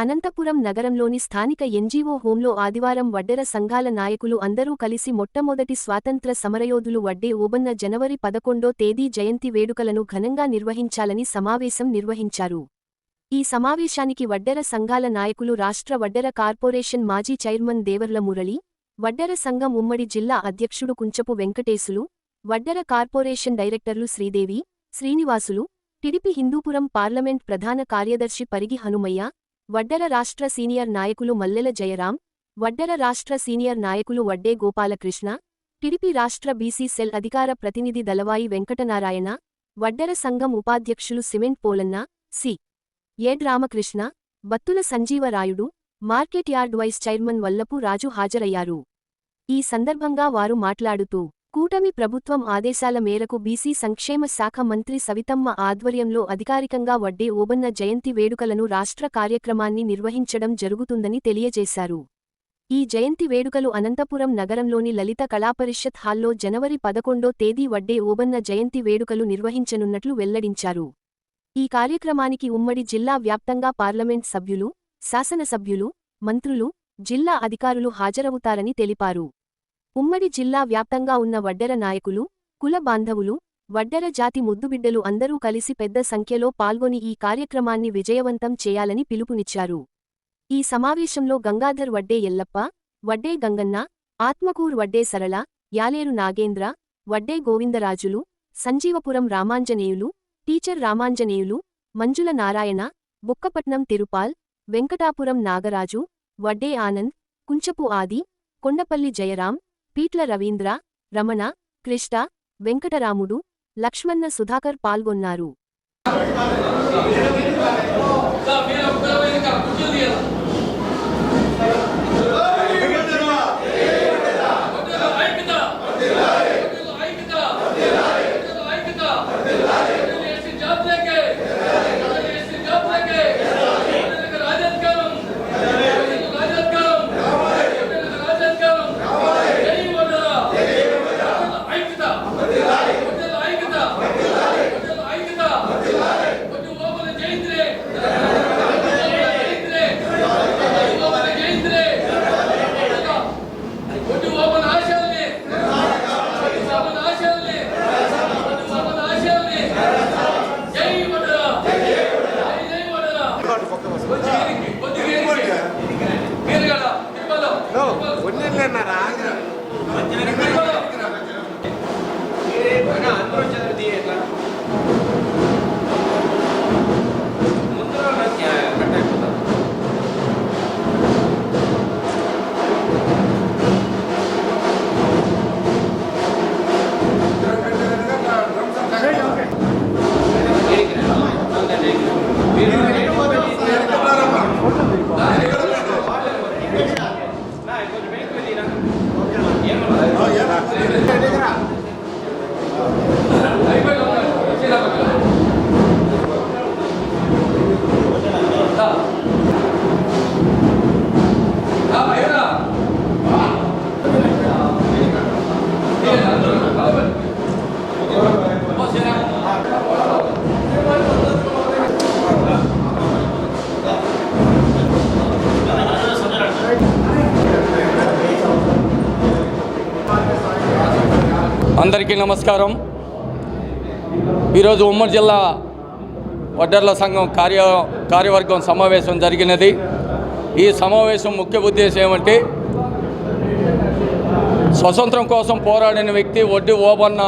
అనంతపురం నగరంలోని స్థానిక ఎన్జీఓ హోంలో ఆదివారం వడ్డెర సంఘాల నాయకులు అందరూ కలిసి మొట్టమొదటి స్వాతంత్ర సమరయోధులు వడ్డే ఓబన్న జనవరి 11వ తేదీ జయంతి వేడుకలను ఘనంగా నిర్వహించాలని సమావేశం నిర్వహించారు. ఈ సమావేశానికి వడ్డెర సంఘాల నాయకులు రాష్ట్ర వడ్డెర కార్పొరేషన్ మాజీ చైర్మన్ దేవర్ల మురళి, వడ్డెర సంఘం ఉమ్మడి జిల్లా అధ్యక్షుడు కుంచపు వెంకటేశులు, వడ్డెర కార్పొరేషన్ డైరెక్టర్లు శ్రీదేవి, శ్రీనివాసులు, టిడిపి హిందూపురం పార్లమెంట్ ప్రధాన కార్యదర్శి పరిగి హనుమయ్య, వడ్డెర రాష్ట్ర సీనియర్ నాయకులు మల్లెల జయరాం, వడ్డెర రాష్ట్ర సీనియర్ నాయకులు వడ్డే గోపాలకృష్ణ, టిడిపి రాష్ట్ర బీసీ సెల్ అధికార ప్రతినిధి దళవాయి వెంకటనారాయణ, వడ్డెర సంఘం ఉపాధ్యక్షులు సిమెంట్ పోలన్న, సి. ఎడ్ Ramakrishna, Battula Sanjeevarayudu, market yard vice chairman Vallapu Raju హాజరయ్యారు. ఈ సందర్భంగా వారు మాట్లాడుతూ కూటమి ప్రభుత్వం ఆదేశాల మేరకు బీసీ సంక్షేమ శాఖ మంత్రి సవితమ్మ ఆధ్వర్యంలో అధికారికంగా వడ్డే ఓబన్న జయంతి వేడుకలను రాష్ట్ర కార్యక్రమాన్ని నిర్వహించడం జరుగుతుందని తెలియజేశారు. ఈ జయంతి వేడుకలు అనంతపురం నగరంలోని లలిత కళాపరిషత్ హాల్లో జనవరి 11వ తేదీ వడ్డే ఓబన్న జయంతి వేడుకలు నిర్వహించనున్నట్లు వెల్లడించారు. ఈ కార్యక్రమానికి ఉమ్మడి జిల్లా వ్యాప్తంగా పార్లమెంట్ సభ్యులు, శాసనసభ్యులు, మంత్రులు, జిల్లా అధికారులు హాజరవుతారని తెలిపారు. ఉమ్మడి జిల్లా వ్యాప్తంగా ఉన్న వడ్డెర నాయకులు, కుల బాంధవులు, వడ్డెర జాతి ముద్దుబిడ్డలు అందరూ కలిసి పెద్ద సంఖ్యలో పాల్గొని ఈ కార్యక్రమాన్ని విజయవంతం చేయాలని పిలుపునిచ్చారు. ఈ సమావేశంలో గంగాధర్ వడ్డే ఎల్లప్ప, వడ్డే గంగన్న, ఆత్మకూర్ వడ్డే సరళ, యాలేరు నాగేంద్ర, వడ్డే గోవిందరాజులు, సంజీవపురం రామాంజనేయులు, టీచర్ రామాంజనేయులు, మంజుల నారాయణ, బుక్కపట్నం తిరుపాల్, వెంకటాపురం నాగరాజు, వడ్డే ఆనంద్, కుంచపు ఆది, కొండపల్లి జయరాం, పీట్ల రవీంద్ర, రమణ, కృష్ణ, వెంకటరాముడు, లక్ష్మణ సుధాకర్ పాల్గొన్నారు. అందరికీ నమస్కారం. ఈరోజు ఉమ్మడి జిల్లా వడ్డెర్ల సంఘం కార్యవర్గం సమావేశం జరిగినది. ఈ సమావేశం ముఖ్య ఉద్దేశం ఏమంటే, స్వతంత్రం కోసం పోరాడిన వ్యక్తి వడ్డీ ఓబన్న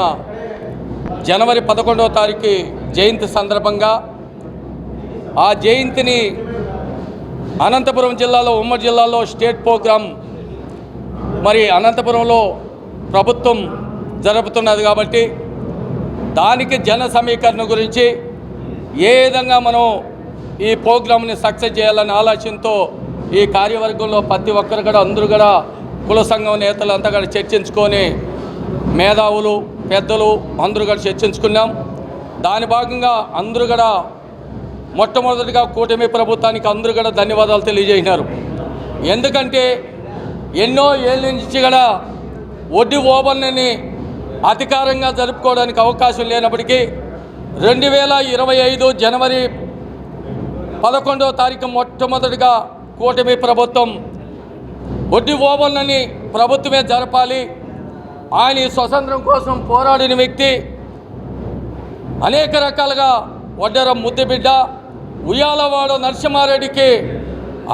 జనవరి 11వ తారీఖు జయంతి సందర్భంగా ఆ జయంతిని అనంతపురం జిల్లాలో, ఉమ్మడి జిల్లాలో స్టేట్ ప్రోగ్రాం మరి అనంతపురంలో ప్రభుత్వం జరుపుతున్నది కాబట్టి దానికి జన సమీకరణ గురించి ఏ విధంగా మనం ఈ ప్రోగ్రామ్ని సక్సెస్ చేయాలనే ఆలోచనతో ఈ కార్యవర్గంలో ప్రతి ఒక్కరు కూడా అందరూ కూడా కుల సంఘం నేతలు అంతా కూడా చర్చించుకొని మేధావులు పెద్దలు అందరూ కూడా చర్చించుకున్నాం. దాని భాగంగా అందరూ కూడా మొట్టమొదటిగా కూటమి ప్రభుత్వానికి అందరూ కూడా ధన్యవాదాలు తెలియజేసినారు. ఎందుకంటే ఎన్నో ఏళ్ళ నుంచి కూడా వడ్డీ ఓబన్నని అధికారంగా జరుపుకోవడానికి అవకాశం లేనప్పటికీ 2025 జనవరి 11వ తారీఖు మొట్టమొదటిగా కూటమి ప్రభుత్వం వడ్డీ ఓబన్నని ప్రభుత్వమే జరపాలి. ఆయన ఈ స్వతంత్రం కోసం పోరాడిన వ్యక్తి, అనేక రకాలుగా వడ్డెర ముద్దుబిడ్డ, ఉయ్యాలవాడ నరసింహారెడ్డికి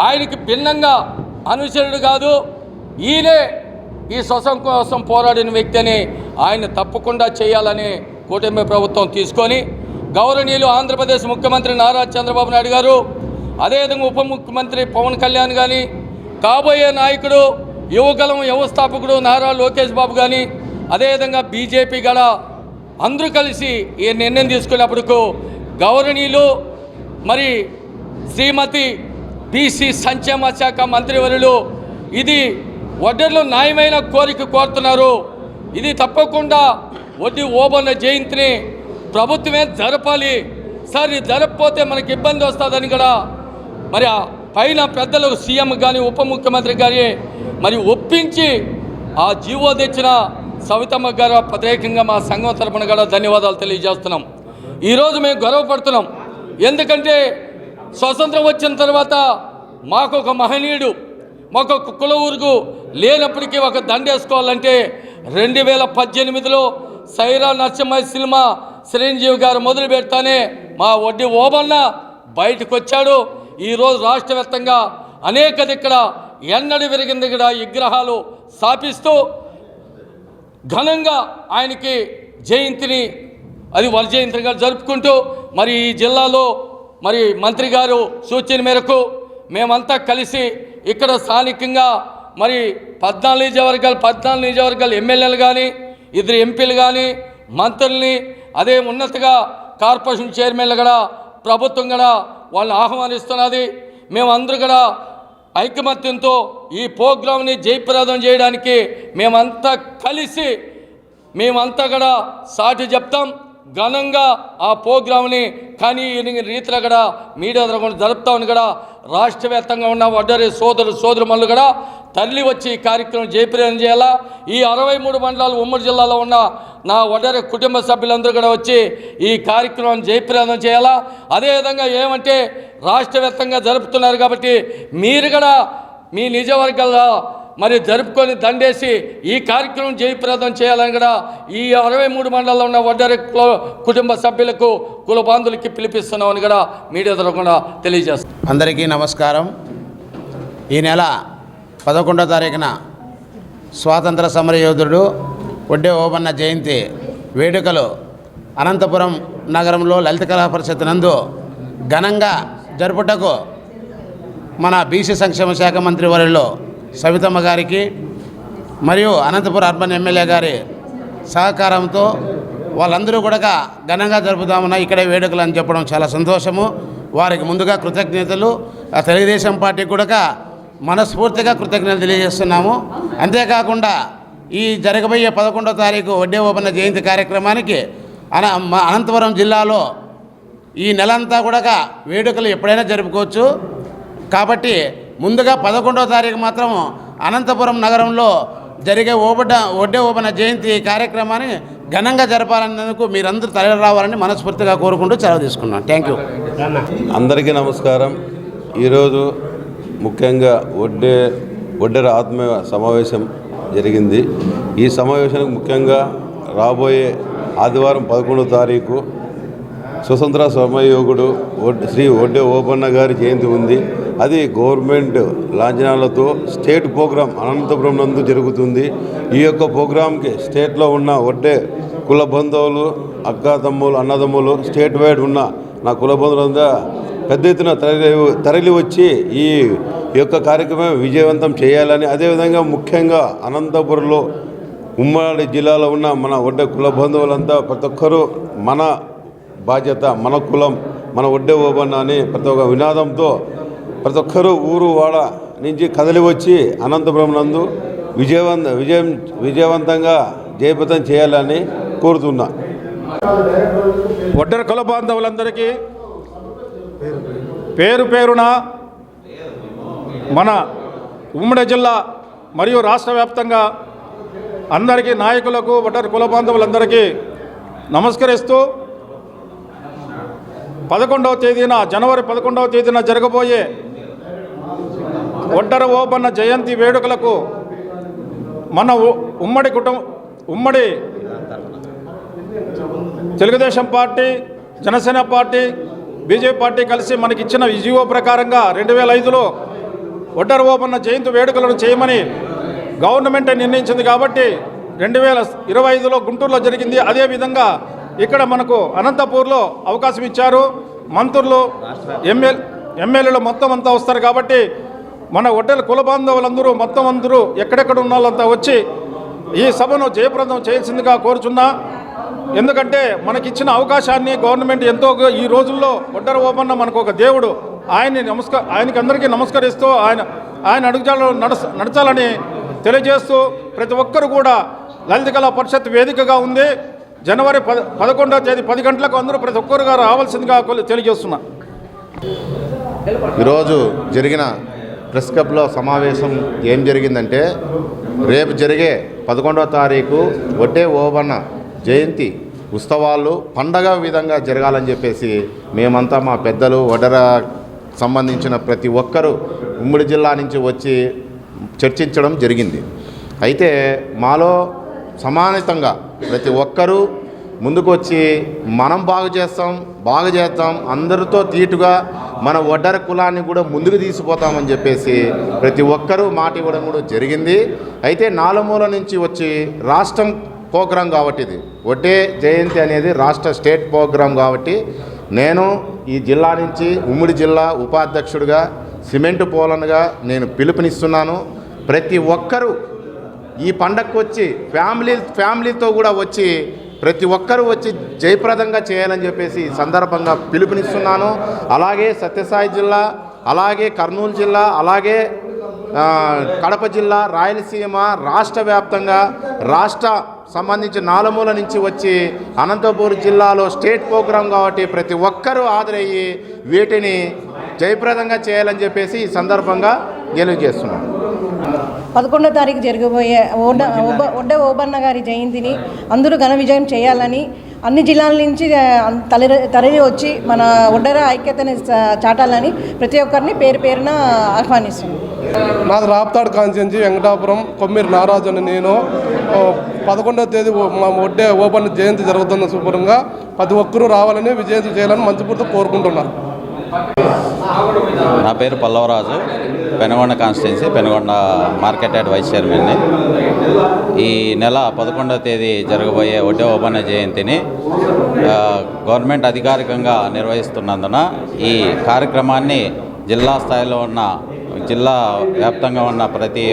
ఆయనకి భిన్నంగా అనుచరుడు కాదు, ఈయనే ఈ స్వతంత్రం కోసం పోరాడిన వ్యక్తి అని ఆయన తప్పకుండా చేయాలని కూటమి ప్రభుత్వం తీసుకొని గౌరవనీయులు ఆంధ్రప్రదేశ్ ముఖ్యమంత్రి నారా చంద్రబాబు నాయుడు గారు, అదేవిధంగా ఉప ముఖ్యమంత్రి పవన్ కళ్యాణ్ కానీ, కాబోయే నాయకుడు యువగలం వ్యవస్థాపకుడు నారా లోకేష్ బాబు కానీ, అదేవిధంగా బీజేపీ కూడా అందరూ కలిసి ఈ నిర్ణయం తీసుకునేప్పటికు గౌరవనీయులు మరి శ్రీమతి బీసీ సంక్షేమ శాఖ మంత్రివర్యులు ఇది వడ్డెర్లు న్యాయమైన కోరిక కోరుతున్నారు. ఇది తప్పకుండా వడ్డీ ఓబన్న జయంతిని ప్రభుత్వమే జరపాలి సార్, ఇది జరపకపోతే మనకి ఇబ్బంది వస్తుందని కూడా మరి పైన పెద్దలు సీఎం కానీ ఉప ముఖ్యమంత్రి కానీ మరి ఒప్పించి ఆ జీవో తెచ్చిన సవితమ్మ గారు ప్రత్యేకంగా మా సంఘం తరపున కూడా ధన్యవాదాలు తెలియజేస్తున్నాం. ఈరోజు మేము గర్వపడుతున్నాం, ఎందుకంటే స్వతంత్రం వచ్చిన తర్వాత మాకు ఒక మహనీయుడు, మాకు ఒక కుల ఊరుగు లేనప్పటికీ ఒక దండేసుకోవాలంటే 2018లో సైరా నరసింహ సినిమా చిరంజీవి గారు మొదలు పెడతానే మా వడ్డీ ఓబన్న బయటకు వచ్చాడు. ఈరోజు రాష్ట్ర వ్యాప్తంగా అనేక ఇక్కడ ఎన్నడి విరిగింది కూడా విగ్రహాలు స్థాపిస్తూ ఘనంగా ఆయనకి జయంతిని అది వర జయంతిగా జరుపుకుంటూ మరి ఈ జిల్లాలో మరి మంత్రి గారు సూచన మేరకు మేమంతా కలిసి ఇక్కడ స్థానికంగా మరి 14 నియోజకవర్గాలు ఎమ్మెల్యేలు కానీ, 2 ఎంపీలు కానీ, మంత్రుల్ని, అదే ఉన్నతగా కార్పొరేషన్ చైర్మన్లు కూడా ప్రభుత్వం కూడా వాళ్ళని ఆహ్వానిస్తున్నది. మేమందరూ కూడా ఐకమత్యంతో ఈ ప్రోగ్రాంని జయప్రదం చేయడానికి మేమంతా కలిసి మేమంతా కూడా సాటి చెప్తాం. ఘనంగా ఆ ప్రోగ్రాంని కానీ రీతిలో కూడా మీడియా ద్వారా జరుపుతామని కూడా రాష్ట్ర వ్యాప్తంగా ఉన్న వడ్డరి సోదరుమల్లు కూడా తరలి వచ్చి ఈ కార్యక్రమం జయప్రదం చేయాలా. ఈ 63 మండలాలు ఉమ్మడి జిల్లాలో ఉన్న నా వడ్డరి కుటుంబ సభ్యులందరూ కూడా వచ్చి ఈ కార్యక్రమాన్ని జయప్రదం చేయాలా. అదేవిధంగా ఏమంటే రాష్ట్ర వ్యాప్తంగా జరుపుతున్నారు కాబట్టి మీరు కూడా మీ నిజవర్గాల్లో మరి జరుపుకొని దండేసి ఈ కార్యక్రమం జయప్రదం చేయాలని కూడా ఈ 63 మండలాల్లో ఉన్న వడ్డరి కుటుంబ సభ్యులకు కుల బాంధులకి పిలిపిస్తున్నామని కూడా మీడియా ద్వారా తెలియజేస్తాం. అందరికీ నమస్కారం. ఈ నెల 11వ తారీఖున స్వాతంత్ర సమరయోధుడు వడ్డే ఓబన్న జయంతి వేడుకలు అనంతపురం నగరంలో లలిత కళా పరిషత్ నందు ఘనంగా జరుపుటకు మన బీసీ సంక్షేమ శాఖ మంత్రి వర్యులు సవితమ్మ గారికి మరియు అనంతపురం అర్బన్ ఎమ్మెల్యే గారి సహకారంతో వాళ్ళందరూ కూడా ఘనంగా జరుపుతామన్న ఇక్కడే వేడుకలు అని చెప్పడం చాలా సంతోషము. వారికి ముందుగా కృతజ్ఞతలు, తెలుగుదేశం పార్టీకి కూడా మనస్ఫూర్తిగా కృతజ్ఞతలు తెలియజేస్తున్నాము. అంతేకాకుండా ఈ జరగబోయే 11వ తారీఖు వడ్డే ఓబన్న జయంతి కార్యక్రమానికి అనంతపురం జిల్లాలో ఈ నెలంతా కూడా వేడుకలు ఎప్పుడైనా జరుపుకోవచ్చు. కాబట్టి ముందుగా 11వ తారీఖు మాత్రం అనంతపురం నగరంలో జరిగే వడ్డే ఓబన్న జయంతి కార్యక్రమాన్ని ఘనంగా జరపాలన్నందుకు మీరందరూ తరలి రావాలని మనస్ఫూర్తిగా కోరుకుంటూ సెలవు తీసుకున్నాను. Thank you. అందరికీ నమస్కారం. ఈరోజు ముఖ్యంగా వడ్డెర ఆత్మీయ సమావేశం జరిగింది. ఈ సమావేశానికి ముఖ్యంగా రాబోయే ఆదివారం 11వ తారీఖు స్వతంత్ర సమరయోధుడు శ్రీ వడ్డే ఓబన్న గారి జయంతి ఉంది. అది గవర్నమెంట్ లాంఛనాలతో స్టేట్ ప్రోగ్రాం అనంతపురం నందు జరుగుతుంది. ఈ యొక్క ప్రోగ్రాంకి స్టేట్లో ఉన్న వడ్డే కుల బంధువులు, అక్క తమ్ములు, అన్నదమ్ములు, స్టేట్ వైడ్ ఉన్న నా కుల బంధువులంతా పెద్ద ఎత్తున తరలి వచ్చి ఈ యొక్క కార్యక్రమం విజయవంతం చేయాలని, అదేవిధంగా ముఖ్యంగా అనంతపురంలో ఉమ్మడి జిల్లాలో ఉన్న మన వడ్డే కుల బంధువులంతా ప్రతి ఒక్కరూ మన బాధ్యత, మన కులం, మన వడ్డే ఓబన్న అని ప్రతి ఒక్క వినాదంతో ప్రతి ఒక్కరూ ఊరు వాడ నుంచి కదలి వచ్చి అనంతపురం నందు విజయవంతంగా జయప్రదం చేయాలని కోరుతున్నా. వడ్డెర కుల బాంధవులందరికీ పేరున మన ఉమ్మడి జిల్లా మరియు రాష్ట్ర వ్యాప్తంగా అందరికీ నాయకులకు వడ్డెర కుల బాంధవులందరికీ నమస్కరిస్తూ జనవరి 11వ తేదీన జరగబోయే ఒడ్డెర ఓబన్న జయంతి వేడుకలకు మన ఉమ్మడి Telugu Desam party, Janasena party, BJP party కలిసి మనకిచ్చిన జీవో ప్రకారంగా 2005లో ఒడ్డెర ఓబన్న జయంతి వేడుకలను చేయమని గవర్నమెంట్ నిర్ణయించింది. కాబట్టి 2025లో గుంటూరులో జరిగింది. అదేవిధంగా ఇక్కడ మనకు అనంతపూర్లో అవకాశం ఇచ్చారు. మంత్రులు, ఎమ్మెల్యేలు మొత్తం అంతా వస్తారు. కాబట్టి మన ఒడ్డెల కుల బాంధవులందరూ అందరూ ఎక్కడెక్కడ ఉన్న వాళ్ళంతా వచ్చి ఈ సభను జయప్రదం చేయాల్సిందిగా కోరుచున్నా. ఎందుకంటే మనకిచ్చిన అవకాశాన్ని గవర్నమెంట్ ఎంతో, ఈ రోజుల్లో ఒడ్డెర ఓబన్న మనకు ఒక దేవుడు. ఆయనకి అందరికీ నమస్కరిస్తూ ఆయన అడుగుజాడలో నడచాలని తెలియజేస్తూ ప్రతి ఒక్కరు కూడా లలిత కళా పరిషత్ వేదికగా ఉంది. జనవరి 11వ తేదీ 10 గంటలకు అందరూ ప్రతి ఒక్కరుగా రావాల్సిందిగా తెలియజేస్తున్నా. ఈరోజు జరిగిన ప్రెస్ క్లబ్లో సమావేశం ఏం జరిగిందంటే, రేపు జరిగే 11వ తారీఖు ఒడ్డే ఓబన్న జయంతి ఉత్సవాలు పండగ విధంగా జరగాలని చెప్పేసి మేమంతా, మా పెద్దలు, ఒడ్డెర సంబంధించిన ప్రతి ఒక్కరూ ఉమ్మడి జిల్లా నుంచి వచ్చి చర్చించడం జరిగింది. అయితే మాలో సమానతంగా ప్రతి ఒక్కరూ ముందుకొచ్చి మనం బాగు చేస్తాం, అందరితో తీటుగా మన ఒడ్డెర కులాన్ని కూడా ముందుకు తీసుకుపోతామని చెప్పేసి ప్రతి ఒక్కరూ మాట ఇవ్వడం కూడా జరిగింది. అయితే నాలుమూల నుంచి వచ్చి రాష్ట్రం ప్రోగ్రాం కాబట్టి, ఇది ఒడ్డే జయంతి అనేది రాష్ట్ర స్టేట్ ప్రోగ్రాం కాబట్టి, నేను ఈ జిల్లా నుంచి ఉమ్మడి జిల్లా ఉపాధ్యక్షుడిగా, సిమెంటు పోలన్గా నేను పిలుపునిస్తున్నాను. ప్రతి ఒక్కరూ ఈ పండగకు వచ్చి ఫ్యామిలీతో కూడా వచ్చి ప్రతి ఒక్కరూ వచ్చి జయప్రదంగా చేయాలని చెప్పేసి ఈ సందర్భంగా పిలుపునిస్తున్నాను. అలాగే సత్యసాయి జిల్లా, అలాగే కర్నూలు జిల్లా, అలాగే కడప జిల్లా, రాయలసీమ రాష్ట్ర వ్యాప్తంగా సంబంధించి నాలుమూల నుంచి వచ్చి అనంతపూర్ జిల్లాలో స్టేట్ ప్రోగ్రాం కాబట్టి ప్రతి ఒక్కరూ హాజరయ్యి వీటిని జయప్రదంగా చేయాలని చెప్పేసి ఈ సందర్భంగా తెలియజేస్తున్నాను. 11వ తారీఖు జరగబోయే ఒడ్డే ఓబన్న గారి జయంతిని అందరూ ఘన విజయం చేయాలని అన్ని జిల్లాల నుంచి తరలి వచ్చి మన ఒడ్డెర ఐక్యతని చాటాలని ప్రతి ఒక్కరిని పేరున ఆహ్వానిస్తున్నాను. నాది రాప్తాడు కాన్స్టిట్యున్సీ, వెంకటాపురం, కొమ్మిరి నారాజు అని నేను. 11వ తేదీ మా ఒడ్డే ఓబన్న జయంతి జరుగుతున్న శుభ్రంగా ప్రతి ఒక్కరూ రావాలని, విజయం చేయాలని మనస్ఫూర్తిగా కోరుకుంటున్నాను. నా పేరు Pallavaraju, Penugonda constituency, Penugonda market yard vice చైర్మన్ని. ఈ నెల 11వ తేదీ జరగబోయే ఒడ్డే ఓబన్న జయంతిని గవర్నమెంట్ అధికారికంగా నిర్వహిస్తున్నందున ఈ కార్యక్రమాన్ని జిల్లా స్థాయిలో జిల్లా వ్యాప్తంగా ఉన్న ప్రతి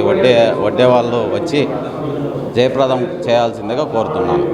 ఒడ్డే వాళ్ళు వచ్చి జయప్రదం చేయాల్సిందిగా కోరుతున్నాను.